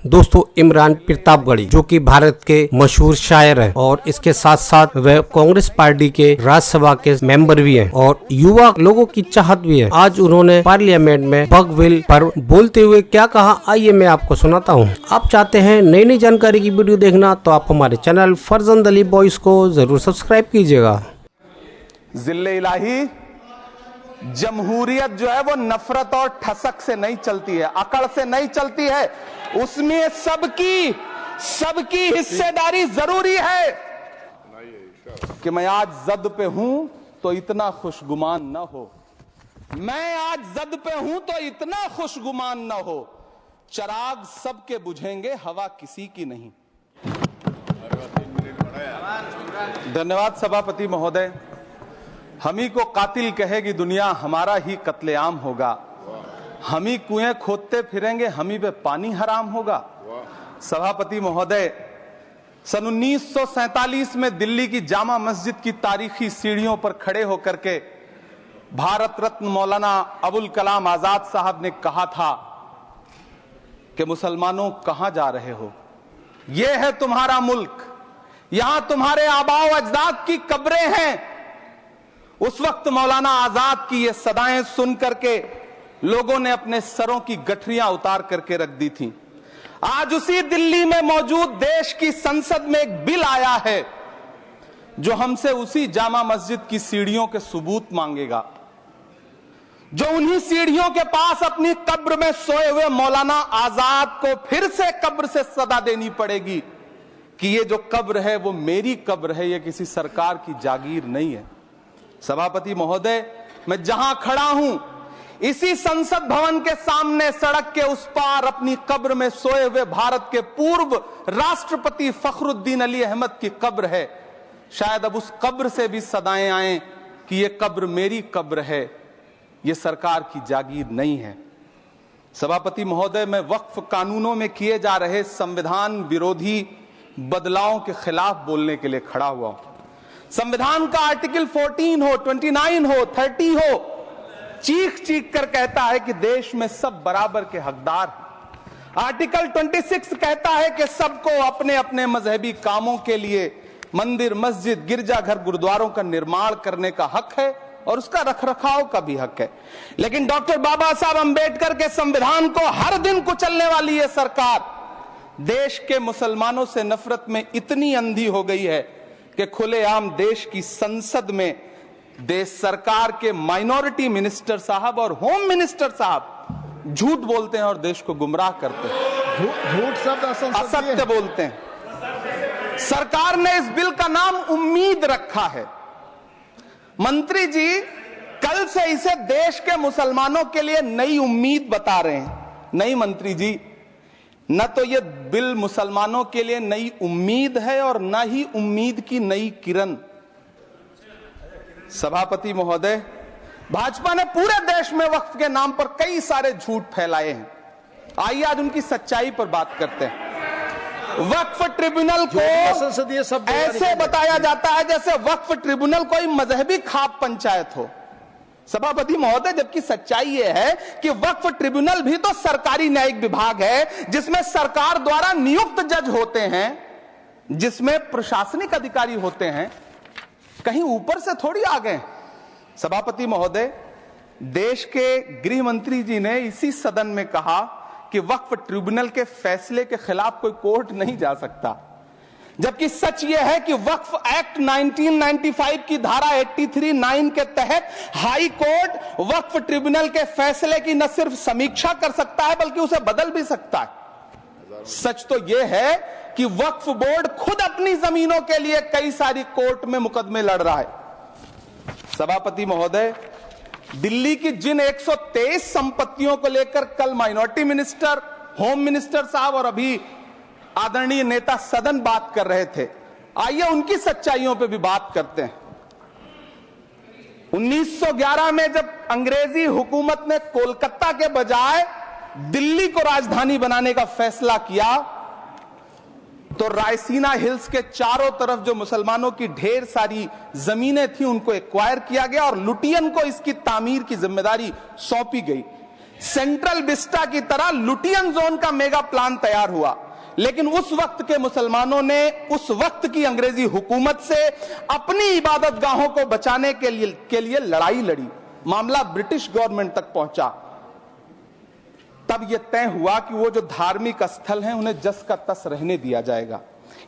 दोस्तों इमरान प्रतापगढ़ी जो कि भारत के मशहूर शायर हैं और इसके साथ साथ वह कांग्रेस पार्टी के राज्यसभा के मेंबर भी हैं और युवा लोगों की चाहत भी है। आज उन्होंने पार्लियामेंट में बगविल पर बोलते हुए क्या कहा, आइए मैं आपको सुनाता हूं। आप चाहते हैं नई नई जानकारी की वीडियो देखना तो आप हमारे चैनल फरजंद अली बॉयज को जरूर सब्सक्राइब कीजिएगा। जिल्ले इलाही जमहूरियत जो है वो नफरत और ठसक से नहीं चलती है, अकड़ से नहीं चलती है, उसमें सबकी हिस्सेदारी जरूरी है। कि मैं आज जद पे हूं तो इतना खुशगुमान न हो, मैं आज जद पे हूं तो इतना खुशगुमान न हो, चराग सबके बुझेंगे हवा किसी की नहीं। धन्यवाद सभापति महोदय। हम ही को कातिल कहेगी दुनिया, हमारा ही कत्लेआम होगा। हम ही कुएं खोदते फिरेंगे, हम ही पे पानी हराम होगा। सभापति महोदय, सन 1947 में दिल्ली की जामा मस्जिद की तारीखी सीढ़ियों पर खड़े होकर के भारत रत्न मौलाना अबुल कलाम आजाद साहब ने कहा था कि मुसलमानों कहां जा रहे हो, यह है तुम्हारा मुल्क, यहां तुम्हारे आबाओ अजदाद की कब्रें हैं। उस वक्त मौलाना आजाद की ये सदाएं सुन करके लोगों ने अपने सरों की गठरियां उतार करके रख दी थी। आज उसी दिल्ली में मौजूद देश की संसद में एक बिल आया है जो हमसे उसी जामा मस्जिद की सीढ़ियों के सबूत मांगेगा, जो उन्हीं सीढ़ियों के पास अपनी कब्र में सोए हुए मौलाना आजाद को फिर से कब्र से सदा देनी पड़ेगी कि ये जो कब्र है वो मेरी कब्र है, ये किसी सरकार की जागीर नहीं है। सभापति महोदय, मैं जहां खड़ा हूं इसी संसद भवन के सामने सड़क के उस पार अपनी कब्र में सोए हुए भारत के पूर्व राष्ट्रपति फखरुद्दीन अली अहमद की कब्र है। शायद अब उस कब्र से भी सदाएं आए कि यह कब्र मेरी कब्र है, यह सरकार की जागीर नहीं है। सभापति महोदय, मैं वक्फ कानूनों में किए जा रहे संविधान विरोधी बदलावों के खिलाफ बोलने के लिए खड़ा हुआ हूं। संविधान का आर्टिकल 14 हो, 29 हो, 30 हो, चीख चीख कर कहता है कि देश में सब बराबर के हकदार हैं। आर्टिकल 26 कहता है कि सबको अपने अपने मजहबी कामों के लिए मंदिर, मस्जिद, गिरजाघर, गुरुद्वारों का निर्माण करने का हक है और उसका रखरखाव का भी हक है। लेकिन डॉक्टर बाबा साहब अंबेडकर के संविधान को हर दिन कुचलने वाली यह सरकार देश के मुसलमानों से नफरत में इतनी अंधी हो गई है कि खुलेआम देश की संसद में देश सरकार के माइनॉरिटी मिनिस्टर साहब और होम मिनिस्टर साहब झूठ बोलते हैं और देश को गुमराह करते हैं। झूठ शब्द असत्य बोलते हैं। सरकार ने इस बिल का नाम उम्मीद रखा है। मंत्री जी कल से इसे देश के मुसलमानों के लिए नई उम्मीद बता रहे हैं। नहीं मंत्री जी, न तो यह बिल मुसलमानों के लिए नई उम्मीद है और न ही उम्मीद की नई किरण। सभापति महोदय, भाजपा ने पूरे देश में वक्फ के नाम पर कई सारे झूठ फैलाए हैं। आइए आज उनकी सच्चाई पर बात करते हैं। वक्फ ट्रिब्यूनल को ऐसे बताया जाता है जैसे वक्फ ट्रिब्यूनल कोई मजहबी खाप पंचायत हो। सभापति महोदय, जबकि सच्चाई यह है कि वक्फ ट्रिब्यूनल भी तो सरकारी न्यायिक विभाग है जिसमें सरकार द्वारा नियुक्त जज होते हैं, जिसमें प्रशासनिक अधिकारी होते हैं, कहीं ऊपर से थोड़ी आ गए। सभापति महोदय, देश के गृह मंत्री जी ने इसी सदन में कहा कि वक्फ ट्रिब्यूनल के फैसले के खिलाफ कोई कोर्ट नहीं जा सकता, जबकि सच यह है कि वक्फ एक्ट 1995 की धारा 83(9) के तहत हाई कोर्ट वक्फ ट्रिब्यूनल के फैसले की न सिर्फ समीक्षा कर सकता है बल्कि उसे बदल भी सकता है। सच तो यह है कि वक्फ बोर्ड खुद अपनी जमीनों के लिए कई सारी कोर्ट में मुकदमे लड़ रहा है। सभापति महोदय, दिल्ली की जिन 123 संपत्तियों को लेकर कल माइनॉरिटी मिनिस्टर, होम मिनिस्टर साहब और अभी आदरणीय नेता सदन बात कर रहे थे, आइए उनकी सच्चाइयों पे भी बात करते हैं। 1911 में जब अंग्रेजी हुकूमत ने कोलकाता के बजाय दिल्ली को राजधानी बनाने का फैसला किया तो रायसीना हिल्स के चारों तरफ जो मुसलमानों की ढेर सारी जमीनें थी उनको एक्वायर किया गया और लुटियन को इसकी तामीर की जिम्मेदारी सौंपी गई। सेंट्रल विस्टा की तरह लुटियन जोन का मेगा प्लान तैयार हुआ, लेकिन उस वक्त के मुसलमानों ने उस वक्त की अंग्रेजी हुकूमत से अपनी इबादत गाहों को बचाने के लिए लड़ाई लड़ी। मामला ब्रिटिश गवर्नमेंट तक पहुंचा। तब यह तय हुआ कि वो जो धार्मिक स्थल हैं उन्हें जस का तस रहने दिया जाएगा।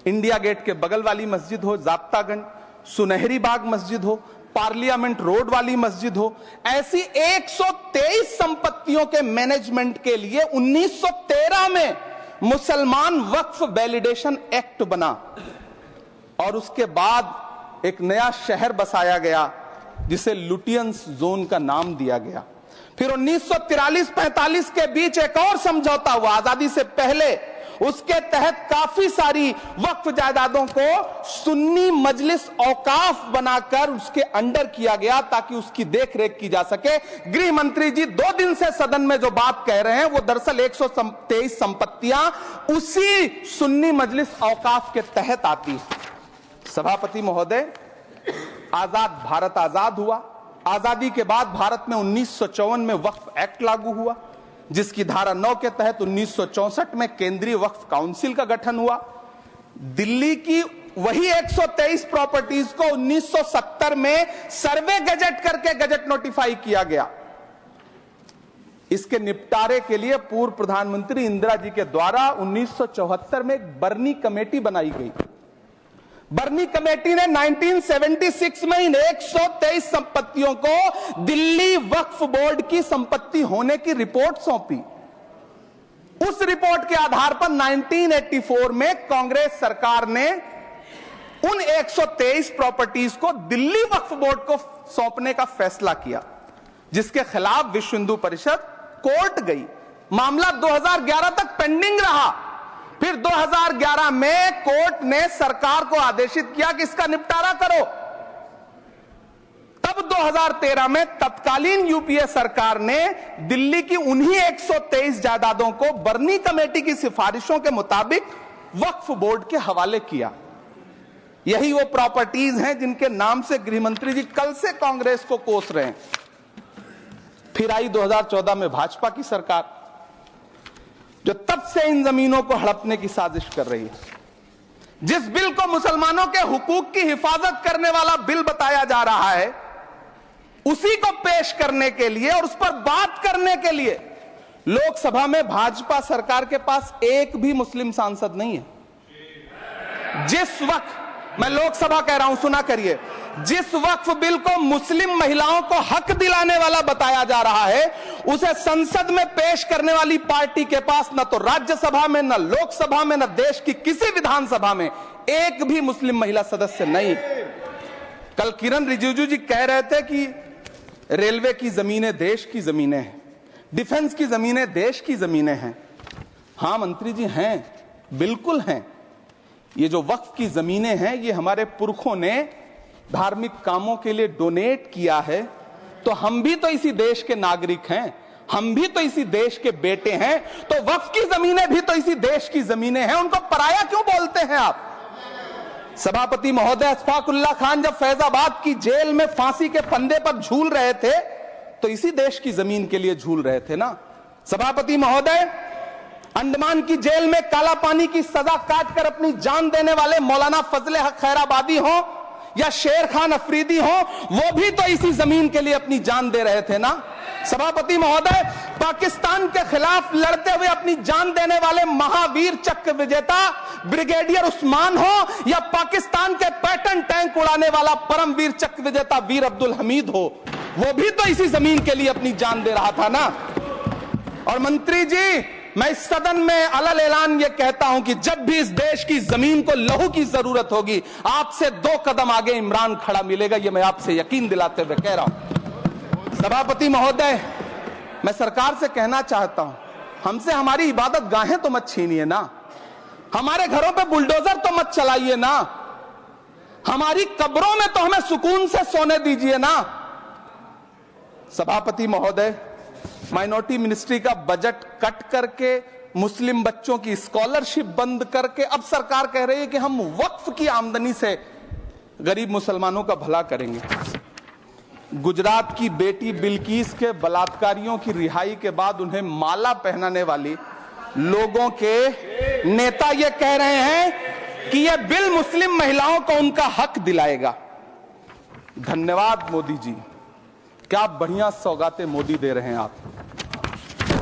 इंडिया गेट के बगल वाली मस्जिद हो, जाब्तागंज, सुनहरी बाग मस्जिद हो, पार्लियामेंट रोड वाली मस्जिद हो, ऐसी 123 संपत्तियों के मैनेजमेंट के लिए 1913 में मुसलमान वक्फ वैलिडेशन एक्ट बना और उसके बाद एक नया शहर बसाया गया जिसे लुटियंस जोन का नाम दिया गया। फिर 1943-45 के बीच एक और समझौता हुआ आजादी से पहले, उसके तहत काफी सारी वक्फ जायदादों को सुन्नी मजलिस औकाफ बनाकर उसके अंडर किया गया ताकि उसकी देखरेख की जा सके। गृह मंत्री जी 2 दिन से सदन में जो बात कह रहे हैं वो दरअसल 123 संपत्तियां उसी सुन्नी मजलिस औकाफ के तहत आती है। सभापति महोदय, आजाद भारत आजाद हुआ। आजादी के बाद भारत में 1954 में वक्फ एक्ट लागू हुआ, जिसकी धारा 9 के तहत 1964 में केंद्रीय वक्फ काउंसिल का गठन हुआ। दिल्ली की वही 123 प्रॉपर्टीज को 1970 में सर्वे गजट करके गजट नोटिफाई किया गया। इसके निपटारे के लिए पूर्व प्रधानमंत्री इंदिरा जी के द्वारा 1974 में एक बर्नी कमेटी बनाई गई। बर्नी कमेटी ने 1976 में इन 123 संपत्तियों को दिल्ली वक्फ बोर्ड की संपत्ति होने की रिपोर्ट सौंपी। उस रिपोर्ट के आधार पर 1984 में कांग्रेस सरकार ने उन 123 प्रॉपर्टीज को दिल्ली वक्फ बोर्ड को सौंपने का फैसला किया, जिसके खिलाफ विश्व हिंदू परिषद कोर्ट गई। मामला 2011 तक पेंडिंग रहा। फिर 2011 में कोर्ट ने सरकार को आदेशित किया कि इसका निपटारा करो। तब 2013 में तत्कालीन यूपीए सरकार ने दिल्ली की उन्हीं 123 जायदादों को बर्नी कमेटी की सिफारिशों के मुताबिक वक्फ बोर्ड के हवाले किया। यही वो प्रॉपर्टीज हैं जिनके नाम से गृह मंत्री जी कल से कांग्रेस को कोस रहे हैं। फिर आई 2014 में भाजपा की सरकार, जो तब से इन जमीनों को हड़पने की साजिश कर रही है। जिस बिल को मुसलमानों के हुकूक की हिफाजत करने वाला बिल बताया जा रहा है, उसी को पेश करने के लिए और उस पर बात करने के लिए लोकसभा में भाजपा सरकार के पास एक भी मुस्लिम सांसद नहीं है। जिस वक्त, मैं लोकसभा कह रहा हूं, सुना करिए, जिस वक्फ बिल को मुस्लिम महिलाओं को हक दिलाने वाला बताया जा रहा है, उसे संसद में पेश करने वाली पार्टी के पास न तो राज्यसभा में, न लोकसभा में, न देश की किसी विधानसभा में एक भी मुस्लिम महिला सदस्य नहीं। कल किरण रिजिजू जी कह रहे थे कि रेलवे की जमीनें देश की जमीनें हैं, डिफेंस की जमीनें देश की जमीनें हैं। हां मंत्री जी, हैं, बिल्कुल हैं। ये जो वक्फ की जमीनें हैं, ये हमारे पुरखों ने धार्मिक कामों के लिए डोनेट किया है, तो हम भी तो इसी देश के नागरिक हैं, हम भी तो इसी देश के बेटे हैं, तो वक्फ की जमीनें भी तो इसी देश की जमीनें हैं। उनको पराया क्यों बोलते हैं आप? सभापति महोदय, अशफाकुल्लाह खान जब फैजाबाद की जेल में फांसी के फंदे पर झूल रहे थे, तो इसी देश की जमीन के लिए झूल रहे थे ना। सभापति महोदय, अंडमान की जेल में काला पानी की सजा काटकर अपनी जान देने वाले मौलाना फजले हक खैराबादी हो या शेर खान अफरीदी हो, वो भी तो इसी जमीन के लिए अपनी जान दे रहे थे ना। सभापति महोदय, पाकिस्तान के खिलाफ लड़ते हुए अपनी जान देने वाले महावीर चक्र विजेता ब्रिगेडियर उस्मान हो या पाकिस्तान के पैटर्न टैंक उड़ाने वाला परमवीर चक्र विजेता वीर अब्दुल हमीद हो, वो भी तो इसी जमीन के लिए अपनी जान दे रहा था ना। और मंत्री जी, मैं इस सदन में अलल ऐलान ये कहता हूं कि जब भी इस देश की जमीन को लहू की जरूरत होगी, आपसे 2 कदम आगे इमरान खड़ा मिलेगा, ये मैं आपसे यकीन दिलाते हुए कह रहा हूं। सभापति महोदय, मैं सरकार से कहना चाहता हूं, हमसे हमारी इबादत गाहें तो मत छीनिए ना, हमारे घरों पे बुलडोजर तो मत चलाइए ना, हमारी कब्रों में तो हमें सुकून से सोने दीजिए ना। सभापति महोदय, माइनॉरिटी मिनिस्ट्री का बजट कट करके, मुस्लिम बच्चों की स्कॉलरशिप बंद करके अब सरकार कह रही है कि हम वक्फ की आमदनी से गरीब मुसलमानों का भला करेंगे। गुजरात की बेटी बिल्किस के बलात्कारियों की रिहाई के बाद उन्हें माला पहनाने वाली लोगों के नेता ये कह रहे हैं कि यह बिल मुस्लिम महिलाओं को उनका हक दिलाएगा। धन्यवाद मोदी जी, क्या बढ़िया सौगातें मोदी दे रहे हैं आप।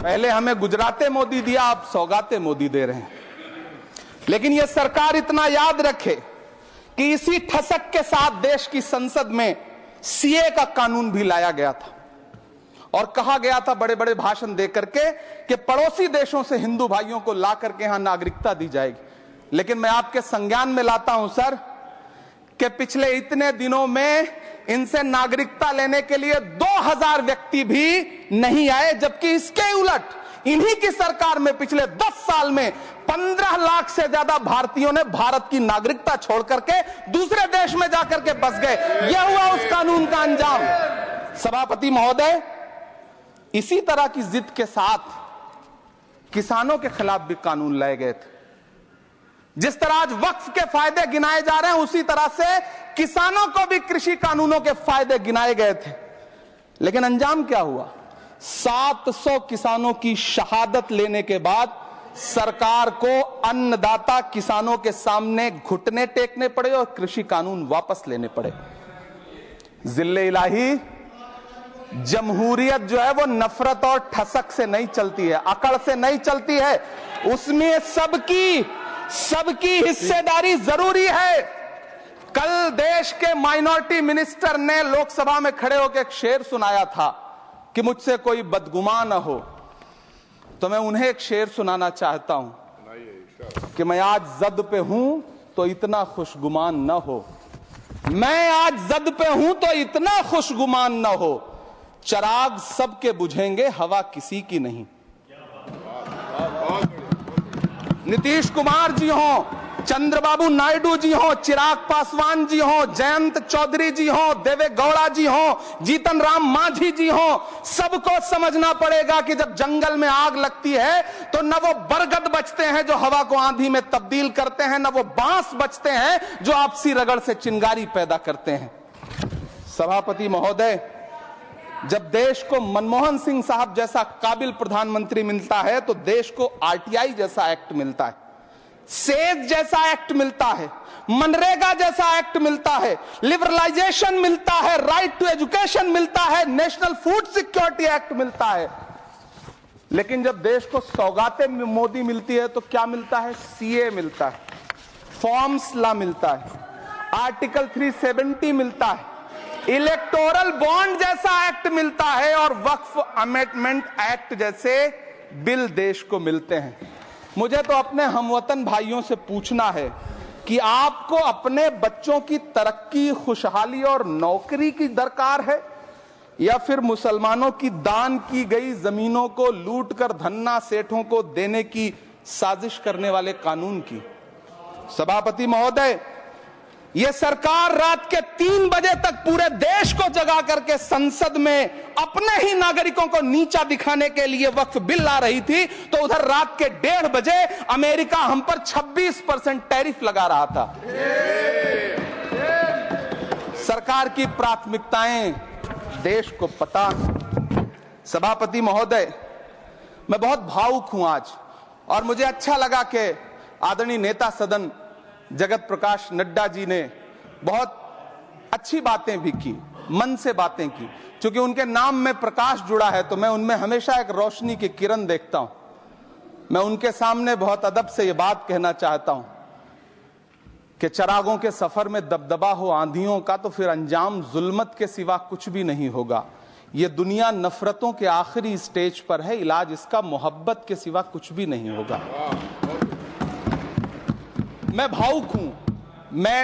पहले हमें गुजराते मोदी दिया, आप सौगातें मोदी दे रहे हैं। लेकिन यह सरकार इतना याद रखे कि इसी ठसक के साथ देश की संसद में सीए का कानून भी लाया गया था और कहा गया था बड़े बड़े भाषण देकर के कि पड़ोसी देशों से हिंदू भाइयों को ला करके यहां नागरिकता दी जाएगी। लेकिन मैं आपके संज्ञान में लाता हूं सर कि पिछले इतने दिनों में इनसे नागरिकता लेने के लिए 2000 व्यक्ति भी नहीं आए, जबकि इसके उलट इन्हीं की सरकार में पिछले 10 साल में 15 लाख से ज्यादा भारतीयों ने भारत की नागरिकता छोड़ करके दूसरे देश में जाकर के बस गए। यह हुआ उस कानून का अंजाम। सभापति महोदय, इसी तरह की जिद के साथ किसानों के खिलाफ भी कानून लाए गए थे। जिस तरह आज वक्फ के फायदे गिनाए जा रहे हैं, उसी तरह से किसानों को भी कृषि कानूनों के फायदे गिनाए गए थे। लेकिन अंजाम क्या हुआ? 700 किसानों की शहादत लेने के बाद सरकार को अन्नदाता किसानों के सामने घुटने टेकने पड़े और कृषि कानून वापस लेने पड़े। जिल्ले इलाही, जमहूरियत जो है वो नफरत और ठसक से नहीं चलती है, अकड़ से नहीं चलती है। उसमें सबकी हिस्सेदारी जरूरी है। कल देश के माइनॉरिटी मिनिस्टर ने लोकसभा में खड़े होकर एक शेर सुनाया था कि मुझसे कोई बदगुमान न हो, तो मैं उन्हें एक शेर सुनाना चाहता हूं कि मैं आज जद पे हूं तो इतना खुशगुमान न हो, मैं आज जद पे हूं तो इतना खुशगुमान न हो, चराग सबके बुझेंगे हवा किसी की नहीं। नीतीश कुमार जी हो, चंद्रबाबू नायडू जी हो, चिराग पासवान जी हो, जयंत चौधरी जी हो, देवे गौड़ा जी हो, जीतन राम मांझी जी हो, सबको समझना पड़ेगा कि जब जंगल में आग लगती है तो न वो बरगद बचते हैं जो हवा को आंधी में तब्दील करते हैं, न वो बांस बचते हैं जो आपसी रगड़ से चिंगारी पैदा करते हैं। सभापति महोदय, जब देश को मनमोहन सिंह साहब जैसा काबिल प्रधानमंत्री मिलता है तो देश को आरटीआई जैसा एक्ट मिलता है, सेज जैसा एक्ट मिलता है, मनरेगा जैसा एक्ट मिलता है, लिबरलाइजेशन मिलता है, राइट टू एजुकेशन मिलता है, नेशनल फूड सिक्योरिटी एक्ट मिलता है। लेकिन जब देश को सौगातें मोदी मिलती है तो क्या मिलता है? सीए मिलता है, फॉर्म्स लॉ मिलता है, आर्टिकल 370 मिलता है, इलेक्टोरल बॉन्ड जैसा एक्ट मिलता है और वक्फ अमेंडमेंट एक्ट जैसे बिल देश को मिलते हैं। मुझे तो अपने हमवतन भाइयों से पूछना है कि आपको अपने बच्चों की तरक्की, खुशहाली और नौकरी की दरकार है या फिर मुसलमानों की दान की गई जमीनों को लूटकर धन्ना सेठों को देने की साजिश करने वाले कानून की? सभापति महोदय, यह सरकार रात के 3 बजे तक पूरे देश को जगा करके संसद में अपने ही नागरिकों को नीचा दिखाने के लिए वक्फ बिल ला रही थी, तो उधर रात के 1:30 बजे अमेरिका हम पर 26% टैरिफ लगा रहा था। सरकार की प्राथमिकताएं देश को पता। सभापति महोदय, मैं बहुत भावुक हूं आज, और मुझे अच्छा लगा कि आदरणीय नेता सदन जगत प्रकाश नड्डा जी ने बहुत अच्छी बातें भी की, मन से बातें की। क्योंकि उनके नाम में प्रकाश जुड़ा है तो मैं उनमें हमेशा एक रोशनी की किरण देखता हूं। मैं उनके सामने बहुत अदब से यह बात कहना चाहता हूं कि चिरागों के सफर में दबदबा हो आंधियों का तो फिर अंजाम जुल्मत के सिवा कुछ भी नहीं होगा। यह दुनिया नफरतों के आखिरी स्टेज पर है, इलाज इसका मोहब्बत के सिवा कुछ भी नहीं होगा। मैं भावुक हूं,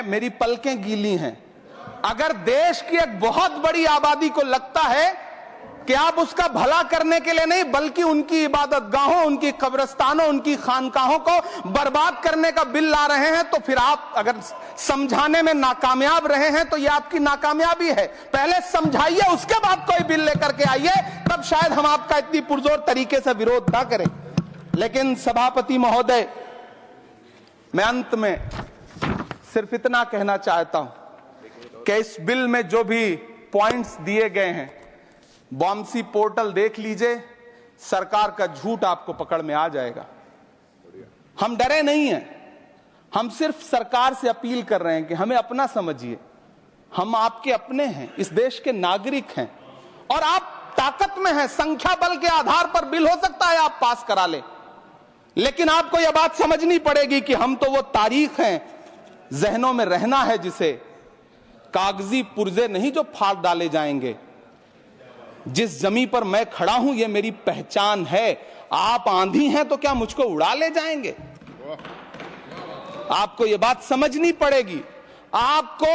मेरी पलकें गीली हैं। अगर देश की एक बहुत बड़ी आबादी को लगता है कि आप उसका भला करने के लिए नहीं बल्कि उनकी इबादतगाहों, उनकी कब्रिस्तानों, उनकी खानकाहों को बर्बाद करने का बिल ला रहे हैं, तो फिर आप अगर समझाने में नाकामयाब रहे हैं तो यह आपकी नाकामयाबी है। पहले समझाइए, उसके बाद कोई बिल लेकर के आइए, तब शायद हम आपका इतनी पुरजोर तरीके से विरोध ना करें। लेकिन सभापति महोदय, मैं अंत में सिर्फ इतना कहना चाहता हूं कि इस बिल में जो भी पॉइंट्स दिए गए हैं, बॉम्सी पोर्टल देख लीजिए, सरकार का झूठ आपको पकड़ में आ जाएगा। हम डरे नहीं हैं, हम सिर्फ सरकार से अपील कर रहे हैं कि हमें अपना समझिए, हम आपके अपने हैं, इस देश के नागरिक हैं और आप ताकत में हैं। संख्या बल के आधार पर बिल हो सकता है आप पास करा ले, लेकिन आपको यह बात समझनी पड़ेगी कि हम तो वो तारीख हैं, जहनों में रहना है जिसे, कागजी पुर्जे नहीं जो फाड़ डाले जाएंगे। जिस जमीन पर मैं खड़ा हूं ये मेरी पहचान है। आप आंधी हैं तो क्या मुझको उड़ा ले जाएंगे? आपको यह बात समझनी पड़ेगी। आपको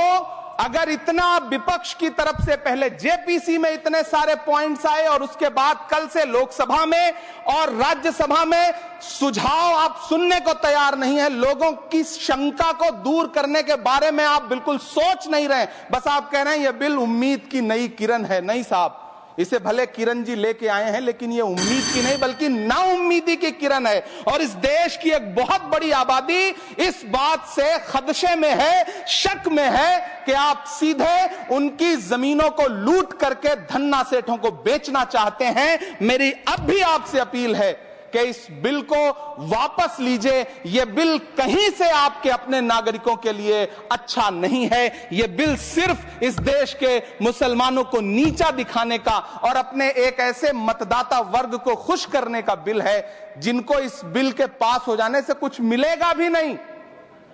अगर इतना विपक्ष की तरफ से पहले जेपीसी में इतने सारे पॉइंट्स आए और उसके बाद कल से लोकसभा में और राज्यसभा में सुझाव आप सुनने को तैयार नहीं है, लोगों की शंका को दूर करने के बारे में आप बिल्कुल सोच नहीं रहे, बस आप कह रहे हैं यह बिल उम्मीद की नई किरण है। नहीं साहब, इसे भले किरण जी लेके आए हैं, लेकिन ये उम्मीद की नहीं बल्कि नाउम्मीदी की किरण है। और इस देश की एक बहुत बड़ी आबादी इस बात से खदशे में है, शक में है कि आप सीधे उनकी जमीनों को लूट करके धन्ना सेठों को बेचना चाहते हैं। मेरी अब भी आपसे अपील है कि इस बिल को वापस लीजिए। यह बिल कहीं से आपके अपने नागरिकों के लिए अच्छा नहीं है। यह बिल सिर्फ इस देश के मुसलमानों को नीचा दिखाने का और अपने एक ऐसे मतदाता वर्ग को खुश करने का बिल है जिनको इस बिल के पास हो जाने से कुछ मिलेगा भी नहीं,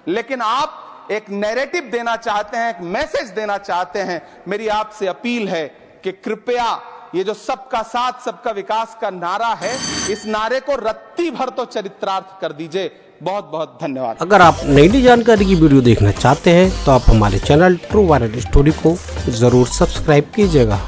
लेकिन आप एक नैरेटिव देना चाहते हैं, एक मैसेज देना चाहते हैं। मेरी आपसे अपील है कि कृपया ये जो सबका साथ सबका विकास का नारा है, इस नारे को रत्ती भर तो चरित्रार्थ कर दीजिए। बहुत बहुत धन्यवाद। अगर आप नई जानकारी की वीडियो देखना चाहते हैं तो आप हमारे चैनल ट्रू वायरल स्टोरी को जरूर सब्सक्राइब कीजिएगा।